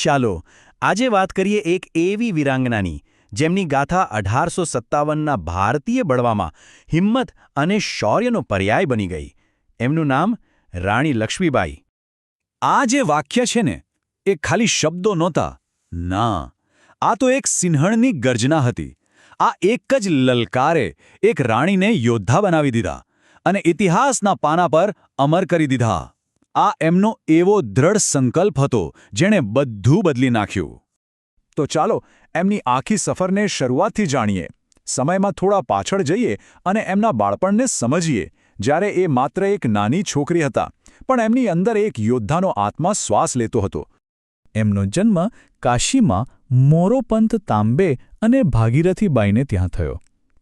ચાલો આજે વાત કરીએ એક એવી વીરાંગનાની જેમની ગાથા 1857ના ભારતીય બળવામાં હિંમત અને શૌર્યનો પર્યાય બની ગઈ. એમનું નામ રાણી લક્ષ્મીબાઈ. આ જે વાક્ય છે ને એ ખાલી શબ્દો નહોતા. ના, આ તો એક સિંહણની ગર્જના હતી. આ એક જ લલકારે એક રાણીને યોદ્ધા બનાવી દીધા અને ઇતિહાસના પાના પર અમર કરી દીધા. આ એમનો એવો દ્રઢ સંકલ્પ હતો જેણે બધું બદલી નાખ્યું. તો ચાલો એમની આખી સફરને શરૂઆતથી જાણીએ. સમયમાં થોડા પાછળ જઈએ અને એમના બાળપણને સમજીએ, જ્યારે એ માત્ર એક નાની છોકરી હતા, પણ એમની અંદર એક યોદ્ધાનો આત્મા શ્વાસ લેતો હતો. એમનો જન્મ કાશીમાં મોરોપંત તાંબે અને ભાગીરથીબાઈને ત્યાં થયો.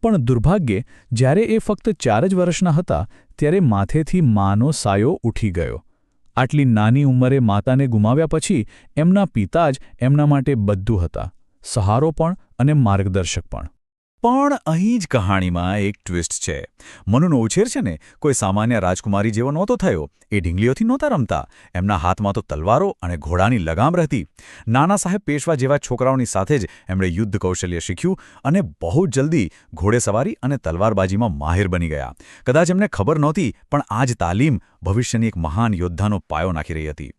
પણ દુર્ભાગ્યે જ્યારે એ ફક્ત 4 જ વર્ષના હતા ત્યારે માથેથી માનો સાયો ઉઠી ગયો. આટલી નાની ઉંમરે માતાને ગુમાવ્યા પછી એમના પિતા જ એમના માટે બધું હતા, સહારો પણ અને માર્ગદર્શક પણ. પણ અહીં જ કહાણીમાં એક ટ્વિસ્ટ છે. મનુનો ઉછેર છે ને કોઈ સામાન્ય રાજકુમારી જેવો નહોતો થયો. એ ઢીંગલીઓથી નહોતા રમતા. એમના હાથમાં તો તલવારો અને ઘોડાની લગામ રહેતી. નાના સાહેબ પેશવા જેવા છોકરાઓની સાથે જ એમણે યુદ્ધ કૌશલ્ય શીખ્યું અને બહુ જલ્દી ઘોડેસવારી અને તલવારબાજીમાં માહિર બની ગયા. કદાચ એમને ખબર નહોતી, પણ આ જ તાલીમ ભવિષ્યની એક મહાન યોદ્ધાનો પાયો નાખી રહી હતી.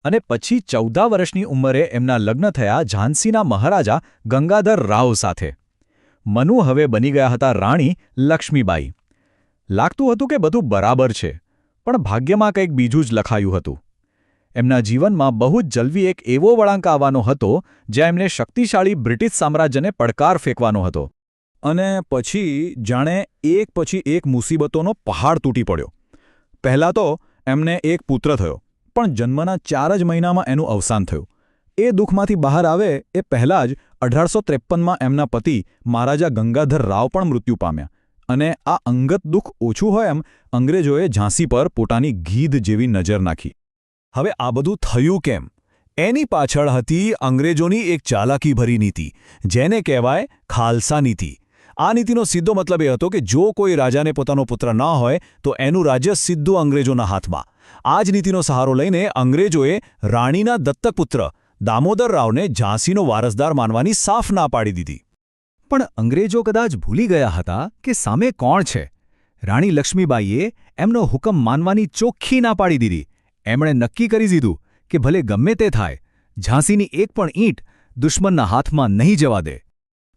અને પછી 14 વર્ષની ઉંમરે એમના લગ્ન થયા ઝાંસીના મહારાજા ગંગાધર રાવ સાથે. મનુ હવે બની ગયા હતા રાણી લક્ષ્મીબાઈ. લાગતું હતું કે બધું બરાબર છે, પણ ભાગ્યમાં કંઈક બીજું જ લખાયું હતું. એમના જીવનમાં બહુ જ જલ્દી એક એવો વળાંક આવવાનો હતો જ્યાં એમને શક્તિશાળી બ્રિટિશ સામ્રાજ્યને પડકાર ફેંકવાનો હતો. અને પછી જાણે એક પછી એક મુસીબતોનો પહાડ તૂટી પડ્યો. પહેલાં તો એમને એક પુત્ર થયો, પણ જન્મના 4 જ મહિનામાં એનું અવસાન થયું. એ દુઃખમાંથી બહાર આવે એ પહેલાં જ 1853માં એમના પતિ મહારાજા ગંગાધર રાવ પણ મૃત્યુ પામ્યા. અને આ અંગત દુઃખ ઓછું હોય એમ અંગ્રેજોએ ઝાંસી પર પોતાની ગીધ જેવી નજર નાખી. હવે આ બધું થયું કેમ? એની પાછળ હતી અંગ્રેજોની એક ચાલાકીભરી નીતિ, જેને કહેવાય ખાલસા નીતિ. આ નીતિનો સીધો મતલબ એ હતો કે જો કોઈ રાજાને પોતાનો પુત્ર ન હોય તો એનું રાજ્ય સીધું અંગ્રેજોના હાથમાં. આ જ નીતિનો સહારો લઈને અંગ્રેજોએ રાણીના દત્તક પુત્ર દામોદર રાવને ઝાંસીનો વારસદાર માનવાની સાફ ના પાડી દીધી. પણ અંગ્રેજો કદાચ ભૂલી ગયા હતા કે સામે કોણ છે. રાણી લક્ષ્મીબાઈએ એમનો હુકમ માનવાની ચોખ્ખી ના પાડી દીધી. એમણે નક્કી કરી દીધું કે ભલે ગમે તે થાય, ઝાંસીની એક પણ ઈંટ દુશ્મનના હાથમાં નહીં જવા દે.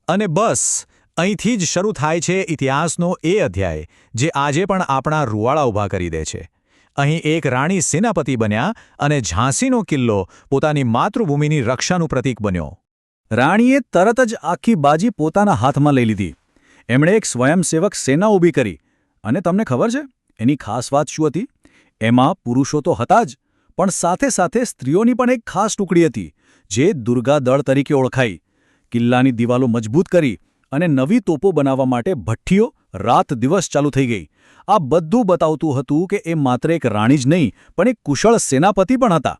અને બસ અહીંથી જ શરૂ થાય છે ઇતિહાસનો એ અધ્યાય જે આજે પણ આપણા રૂવાડા ઊભા કરી દે છે. અહીં એક રાણી સેનાપતિ બન્યા અને ઝાંસીનો કિલ્લો પોતાની માતૃભૂમિની રક્ષાનું પ્રતીક બન્યો. રાણીએ તરત જ આખી બાજી પોતાના હાથમાં લઈ લીધી. એમણે એક સ્વયંસેવક સેના ઊભી કરી. અને તમને ખબર છે એની ખાસ વાત શું હતી? એમાં પુરુષો તો હતા જ, પણ સાથે સાથે સ્ત્રીઓની પણ એક ખાસ ટુકડી હતી જે દુર્ગા દળ તરીકે ઓળખાઈ. કિલ્લાની દિવાલો મજબૂત કરી અને નવી તોપો બનાવવા માટે ભઠ્ઠીઓ રાત દિવસ ચાલુ થઈ ગઈ. આ બધું બતાવતું હતું કે એ માત્ર એક રાણી જ નહીં, પણ એક કુશળ સેનાપતિ પણ હતા.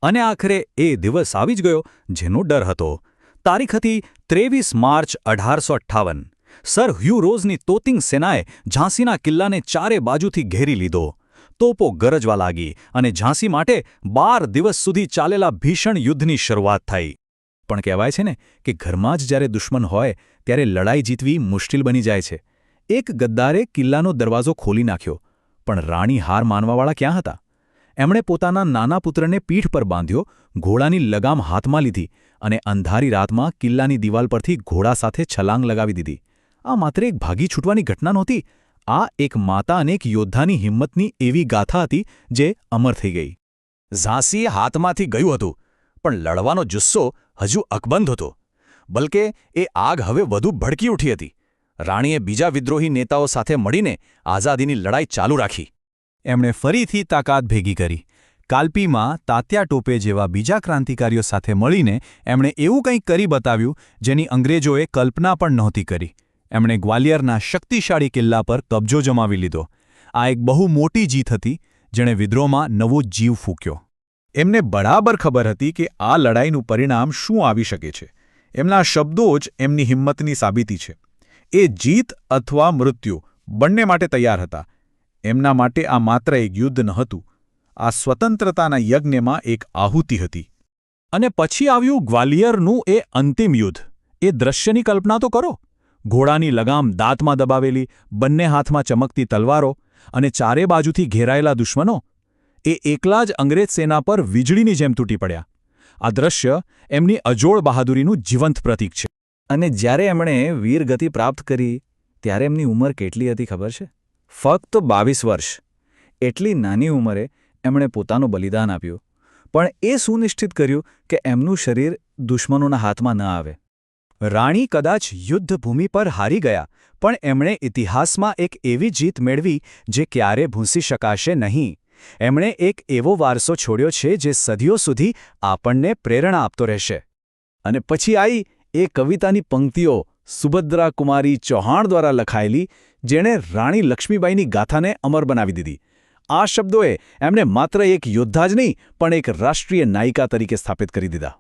અને આખરે એ દિવસ આવી જ ગયો જેનો ડર હતો. તારીખ હતી 23 માર્ચ 1858. સર હ્યુ રોઝની તોતિંગ સેનાએ ઝાંસીના કિલ્લાને ચારે બાજુથી ઘેરી લીધો. તોપો ગરજવા લાગી અને ઝાંસી માટે 12 દિવસ સુધી ચાલેલા ભીષણ યુદ્ધની શરૂઆત થઈ. પણ કહેવાય છે ને કે ઘરમાં જ જ્યારે દુશ્મન હોય ત્યારે લડાઈ જીતવી મુશ્કેલ બની જાય છે. એક ગદ્દારે કિલ્લાનો દરવાજો ખોલી નાખ્યો, પણ રાણી હાર માનવાવાળા ક્યાં હતા? એમણે પોતાના નાના પુત્રને પીઠ પર બાંધ્યો, ઘોડાની લગામ હાથમાં લીધી અને અંધારી રાતમાં કિલ્લાની દિવાલ પરથી ઘોડા સાથે છલાંગ લગાવી દીધી. આ માત્ર એક ભાગી છૂટવાની ઘટના નહોતી. આ એક માતા અને એક યોદ્ધાની હિંમતની એવી ગાથા હતી જે અમર થઈ ગઈ. ઝાંસી હાથમાંથી ગયું હતું, પણ લડવાનો જુસ્સો હજુ અકબંધ હતો. બલકે એ આગ હવે વધુ ભડકી ઉઠી હતી. રાણીએ બીજા વિદ્રોહી નેતાઓ સાથે મળીને આઝાદીની લડાઈ ચાલુ રાખી. એમણે ફરીથી તાકાત ભેગી કરી. કાલ્પીમાં તાત્યા ટોપે જેવા બીજા ક્રાંતિકારીઓ સાથે મળીને એમણે એવું કંઈક કરી બતાવ્યું જેની અંગ્રેજોએ કલ્પના પણ નહોતી કરી. એમણે ગ્વાલિયરના શક્તિશાળી કિલ્લા પર કબજો જમાવી લીધો. આ એક બહુ મોટી જીત હતી જેણે વિદ્રોહમાં નવો જીવ ફૂંક્યો. એમને બરાબર ખબર હતી કે આ લડાઈનું પરિણામ શું આવી શકે છે. એમના શબ્દો જ એમની હિંમતની સાબિતી છે. એ જીત અથવા મૃત્યુ બંને માટે તૈયાર હતા. એમના માટે આ માત્ર એક યુદ્ધ નહોતું, આ સ્વતંત્રતાના યજ્ઞમાં એક આહુતિ હતી. અને પછી આવ્યું ગ્વાલિયરનું એ અંતિમ યુદ્ધ. એ દ્રશ્યની કલ્પના તો કરો. ઘોડાની લગામ દાંતમાં દબાવેલી, બંને હાથમાં ચમકતી તલવારો અને ચારે બાજુથી ઘેરાયેલા દુશ્મનો. એ એકલા જ અંગ્રેજ સેના પર વીજળીની જેમ તૂટી પડ્યા. આ દ્રશ્ય એમની અજોડ બહાદુરીનું જીવંત પ્રતીક છે. અને જ્યારે એમણે વીરગતિ પ્રાપ્ત કરી ત્યારે એમની ઉંમર કેટલી હતી ખબર છે? ફક્ત 22 વર્ષ. એટલી નાની ઉંમરે એમણે પોતાનું બલિદાન આપ્યું, પણ એ સુનિશ્ચિત કર્યું કે એમનું શરીર દુશ્મનોના હાથમાં ન આવે. રાણી કદાચ યુદ્ધભૂમિ પર હારી ગયા, પણ એમણે ઇતિહાસમાં એક એવી જીત મેળવી જે ક્યારે ભૂંસી શકાશે નહીં. એમણે એક એવો વારસો છોડ્યો છે જે સદીઓ સુધી આપણને પ્રેરણા આપતો રહેશે. અને પછી આવી એ કવિતાની પંક્તિઓ સુભદ્રા કુમારી ચૌહાણ દ્વારા લખાયેલી, જેણે રાણી લક્ષ્મીબાઈની ગાથાને અમર બનાવી દીધી. આ શબ્દોએ એમને માત્ર એક યોદ્ધા જ નહીં પણ એક રાષ્ટ્રીય નાયિકા તરીકે સ્થાપિત કરી દીધા.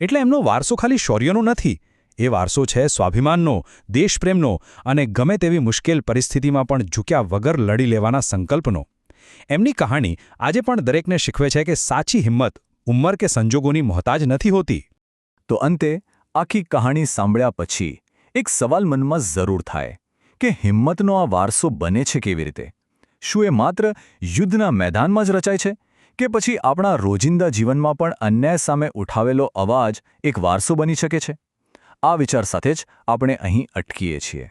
એટલે એમનો વારસો ખાલી શૌર્યનો નથી. એ વારસો છે સ્વાભિમાનનો, દેશપ્રેમનો અને ગમે તેવી મુશ્કેલ પરિસ્થિતિમાં પણ ઝૂક્યા વગર લડી લેવાના સંકલ્પનો. એમની કહાણી આજે પણ દરેકને શીખવે છે કે સાચી હિંમત ઉંમર કે સંજોગોની મોહતાજ નથી હોતી. તો અંતે આખી કહાણી સાંભળ્યા પછી એક સવાલ મનમાં જરૂર થાય કે હિંમતનો આ વારસો બને છે કેવી રીતે? શું એ માત્ર યુદ્ધના મેદાનમાં જ રચાય છે કે પછી આપણા રોજિંદા જીવનમાં પણ અન્યાય સામે ઉઠાવેલો અવાજ એક વારસો બની શકે છે? આ વિચાર સાથે જ આપણે અહીં અટકીએ છીએ.